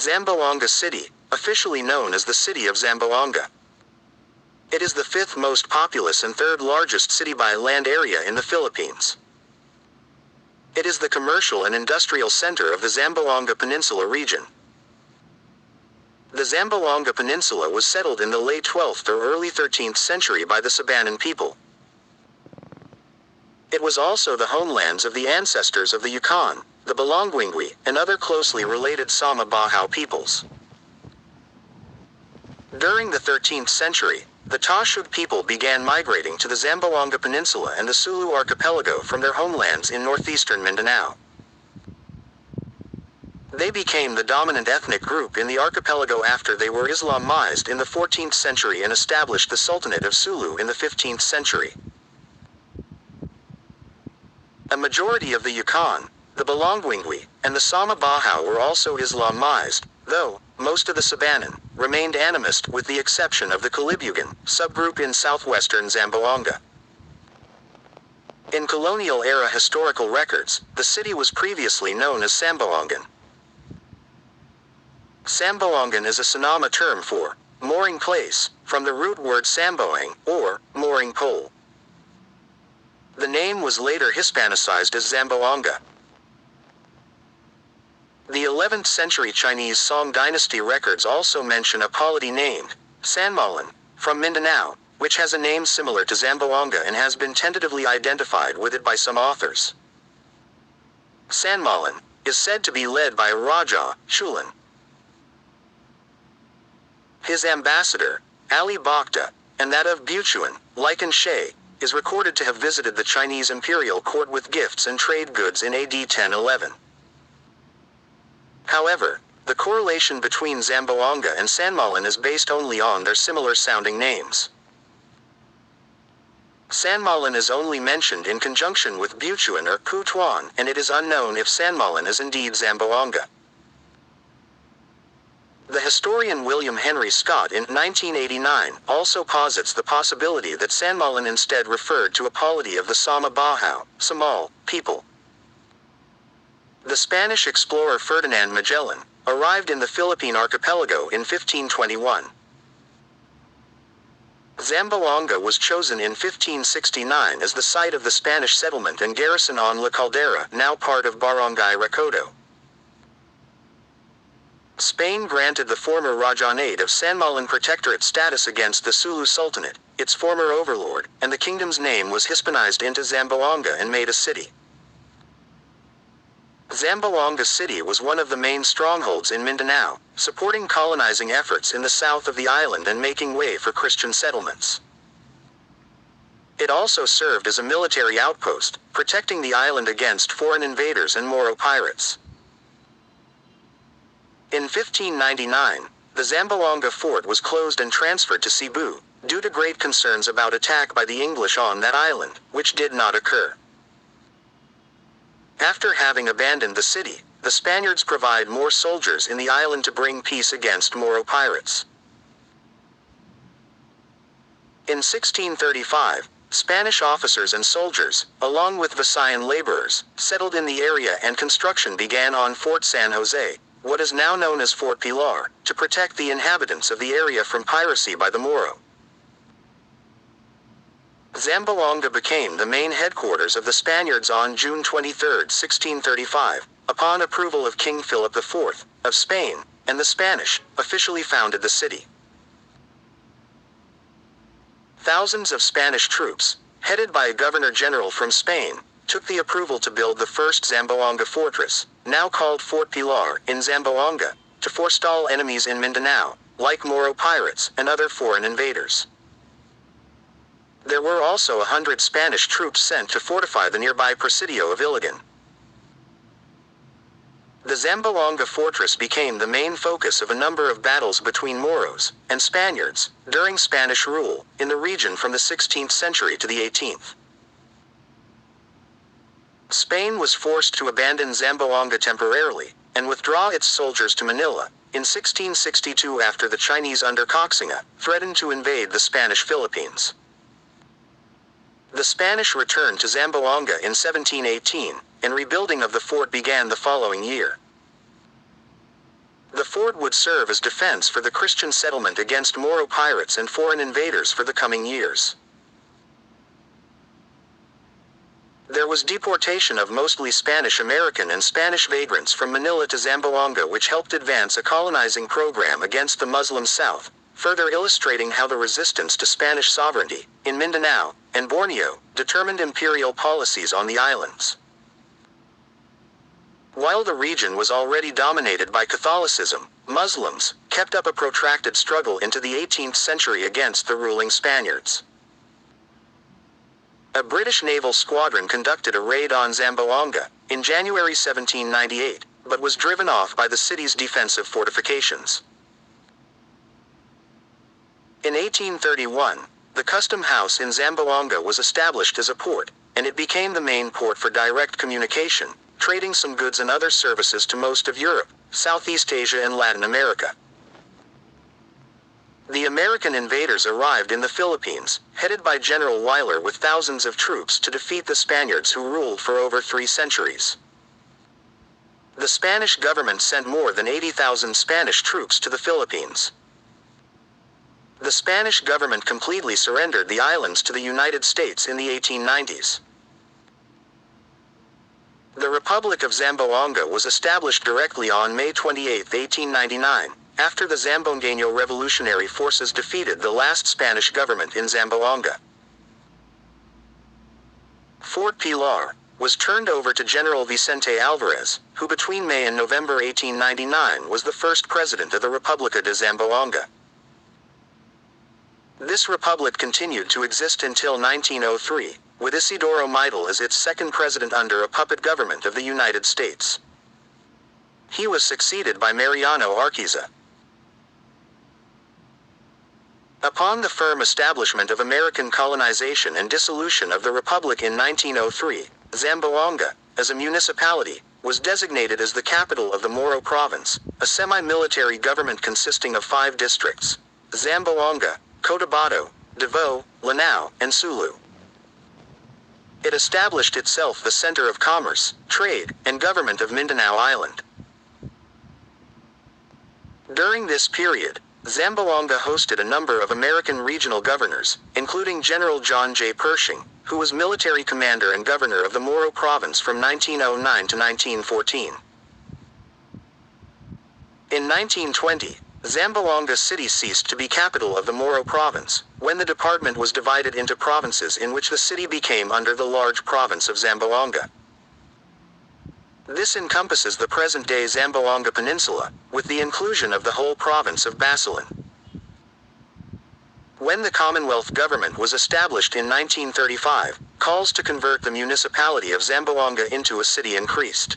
Zamboanga City, officially known as the City of Zamboanga. It is the fifth most populous and third largest city by land area in the Philippines. It is the commercial and industrial center of the Zamboanga Peninsula region. The Zamboanga Peninsula was settled in the late 12th or early 13th century by the Sabanan people. It was also the homelands of the ancestors of the Yukon, the Balangwingwi, and other closely related Sama-Bahau peoples. During the 13th century, the Tausug people began migrating to the Zamboanga Peninsula and the Sulu archipelago from their homelands in northeastern Mindanao. They became the dominant ethnic group in the archipelago after they were Islamized in the 14th century and established the Sultanate of Sulu in the 15th century. A majority of the Yukon, the Balangwingwi, and the Sama-Bahau were also Islamized, though most of the Sabanan remained animist with the exception of the Kalibugan subgroup in southwestern Zamboanga. In colonial-era historical records, the city was previously known as Samboangan. Samboangan is a Sanama term for mooring place, from the root word samboang, or mooring pole. The name was later Hispanicized as Zamboanga. The 11th century Chinese Song dynasty records also mention a polity named Sanmalan, from Mindanao, which has a name similar to Zamboanga and has been tentatively identified with it by some authors. Sanmalan is said to be led by Raja Chulan. His ambassador, Ali Bakhta, and that of Butuan, Lycan She, is recorded to have visited the Chinese imperial court with gifts and trade goods in AD 1011. However, the correlation between Zamboanga and Sanmalan is based only on their similar-sounding names. Sanmalan is only mentioned in conjunction with Butuan or Kutuan, and it is unknown if Sanmalan is indeed Zamboanga. The historian William Henry Scott in 1989 also posits the possibility that Sanmalan instead referred to a polity of the Sama-Bahau, Samal, people. The Spanish explorer Ferdinand Magellan arrived in the Philippine archipelago in 1521. Zamboanga was chosen in 1569 as the site of the Spanish settlement and garrison on La Caldera, now part of Barangay Recodo. Spain granted the former Rajanate of Sanmalan protectorate status against the Sulu Sultanate, its former overlord, and the kingdom's name was Hispanized into Zamboanga and made a city. Zamboanga City was one of the main strongholds in Mindanao, supporting colonizing efforts in the south of the island and making way for Christian settlements. It also served as a military outpost, protecting the island against foreign invaders and Moro pirates. In 1599, the Zamboanga fort was closed and transferred to Cebu, due to great concerns about attack by the English on that island, which did not occur. After having abandoned the city, the Spaniards provided more soldiers in the island to bring peace against Moro pirates. In 1635, Spanish officers and soldiers, along with Visayan laborers, settled in the area and construction began on Fort San Jose, what is now known as Fort Pilar, to protect the inhabitants of the area from piracy by the Moro. Zamboanga became the main headquarters of the Spaniards on June 23, 1635, upon approval of King Philip IV, of Spain, and the Spanish, officially founded the city. Thousands of Spanish troops, headed by a governor-general from Spain, took the approval to build the first Zamboanga fortress, now called Fort Pilar, in Zamboanga, to forestall enemies in Mindanao, like Moro pirates and other foreign invaders. There were also 100 Spanish troops sent to fortify the nearby Presidio of Iligan. The Zamboanga fortress became the main focus of a number of battles between Moros and Spaniards during Spanish rule in the region from the 16th century to the 18th. Spain was forced to abandon Zamboanga temporarily and withdraw its soldiers to Manila in 1662 after the Chinese under Coxinga threatened to invade the Spanish Philippines. The Spanish returned to Zamboanga in 1718, and rebuilding of the fort began the following year. The fort would serve as defense for the Christian settlement against Moro pirates and foreign invaders for the coming years. There was deportation of mostly Spanish American and Spanish vagrants from Manila to Zamboanga, which helped advance a colonizing program against the Muslim South, further illustrating how the resistance to Spanish sovereignty, in Mindanao and Borneo, determined imperial policies on the islands. While the region was already dominated by Catholicism, Muslims kept up a protracted struggle into the 18th century against the ruling Spaniards. A British naval squadron conducted a raid on Zamboanga in January 1798, but was driven off by the city's defensive fortifications. In 1831, the custom house in Zamboanga was established as a port, and it became the main port for direct communication, trading some goods and other services to most of Europe, Southeast Asia and Latin America. The American invaders arrived in the Philippines, headed by General Weyler with thousands of troops to defeat the Spaniards who ruled for over 3 centuries. The Spanish government sent more than 80,000 Spanish troops to the Philippines. The Spanish government completely surrendered the islands to the United States in the 1890s. The Republic of Zamboanga was established directly on May 28, 1899, after the Zamboangueño Revolutionary Forces defeated the last Spanish government in Zamboanga. Fort Pilar was turned over to General Vicente Alvarez, who between May and November 1899 was the first president of the República de Zamboanga. This republic continued to exist until 1903, with Isidoro Maidel as its second president under a puppet government of the United States. He was succeeded by Mariano Arquiza. Upon the firm establishment of American colonization and dissolution of the Republic in 1903, Zamboanga, as a municipality, was designated as the capital of the Moro Province, a semi-military government consisting of 5 districts: Zamboanga, Cotabato, Davao, Lanao, and Sulu. It established itself the center of commerce, trade, and government of Mindanao Island. During this period, Zamboanga hosted a number of American regional governors, including General John J. Pershing, who was military commander and governor of the Moro Province from 1909 to 1914. In 1920, Zamboanga City ceased to be capital of the Moro Province, when the department was divided into provinces in which the city became under the large province of Zamboanga. This encompasses the present-day Zamboanga Peninsula, with the inclusion of the whole province of Basilan. When the Commonwealth government was established in 1935, calls to convert the municipality of Zamboanga into a city increased.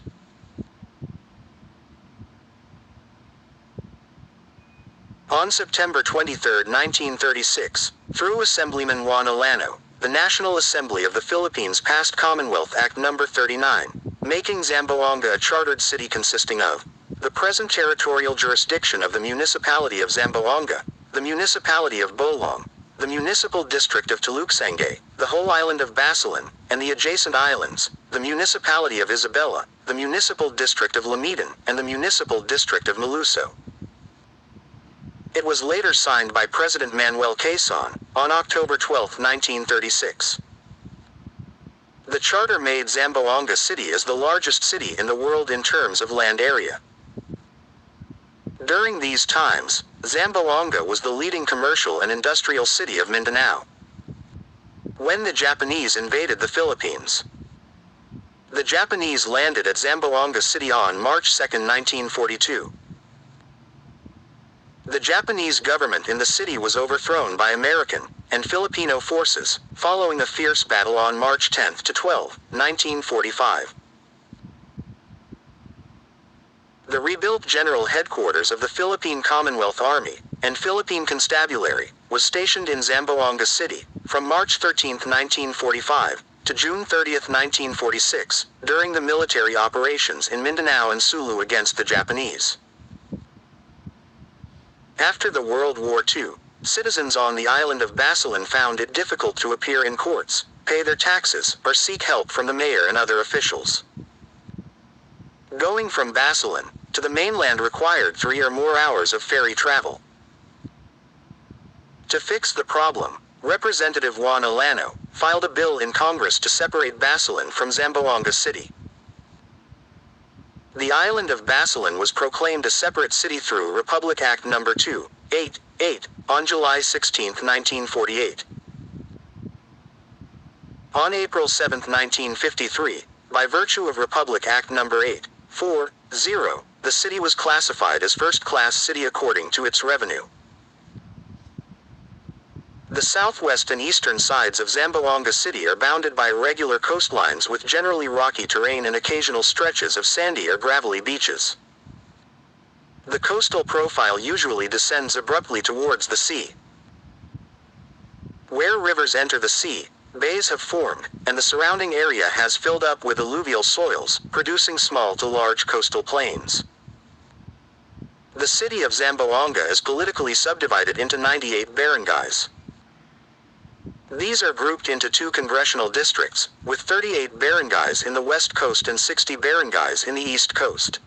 On September 23, 1936, through Assemblyman Juan Alano, the National Assembly of the Philippines passed Commonwealth Act No. 39, making Zamboanga a chartered city consisting of the present territorial jurisdiction of the municipality of Zamboanga, the municipality of Bolong, the municipal district of Taluksangay, the whole island of Basilan, and the adjacent islands, the municipality of Isabela, the municipal district of Lamidan, and the municipal district of Maluso. It was later signed by President Manuel Quezon, on October 12, 1936. The charter made Zamboanga City as the largest city in the world in terms of land area. During these times, Zamboanga was the leading commercial and industrial city of Mindanao. When the Japanese invaded the Philippines, the Japanese landed at Zamboanga City on March 2, 1942. The Japanese government in the city was overthrown by American and Filipino forces, following a fierce battle on March 10 to 12, 1945. The rebuilt General Headquarters of the Philippine Commonwealth Army and Philippine Constabulary was stationed in Zamboanga City from March 13, 1945 to June 30, 1946, during the military operations in Mindanao and Sulu against the Japanese. After the World War II, citizens on the island of Basilan found it difficult to appear in courts, pay their taxes, or seek help from the mayor and other officials. Going from Basilan To the mainland required 3 or more hours of ferry travel. To fix the problem, Representative Juan Alano filed a bill in Congress to separate Basilan from Zamboanga City. The island of Basilan was proclaimed a separate city through Republic Act No. 288 on July 16, 1948. On April 7, 1953, by virtue of Republic Act No. 840, the city was classified as first-class city according to its revenue. The southwest and eastern sides of Zamboanga City are bounded by irregular coastlines with generally rocky terrain and occasional stretches of sandy or gravelly beaches. The coastal profile usually descends abruptly towards the sea. Where rivers enter the sea, bays have formed, and the surrounding area has filled up with alluvial soils, producing small to large coastal plains. The city of Zamboanga is politically subdivided into 98 barangays. These are grouped into 2 congressional districts, with 38 barangays in the west coast and 60 barangays in the east coast.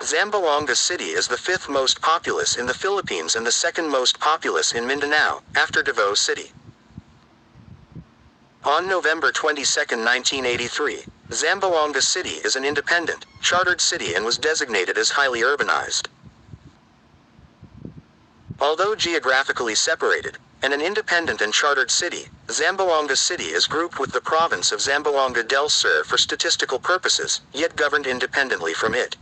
Zamboanga City is the 5th most populous in the Philippines and the 2nd most populous in Mindanao, after Davao City. On November 22, 1983, Zamboanga City is an independent, chartered city and was designated as highly urbanized. Although geographically separated, and an independent and chartered city, Zamboanga City is grouped with the province of Zamboanga del Sur for statistical purposes, yet governed independently from it.